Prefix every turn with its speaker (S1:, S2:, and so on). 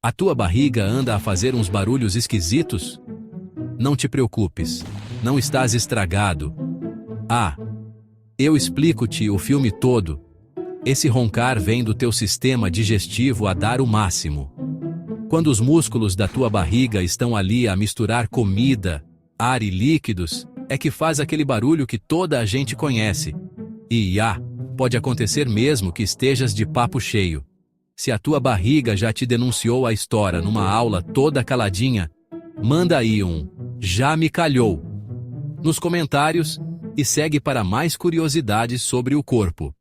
S1: A tua barriga anda a fazer uns barulhos esquisitos? Não te preocupes, não estás estragado. Ah, eu explico-te o filme todo. Esse roncar vem do teu sistema digestivo a dar o máximo. Quando os músculos da tua barriga estão ali a misturar comida, ar e líquidos, é que faz aquele barulho que toda a gente conhece. E, pode acontecer mesmo que estejas de papo cheio. Se a tua barriga já te denunciou a história numa aula toda caladinha, manda aí um "já me calhou" nos comentários e segue para mais curiosidades sobre o corpo.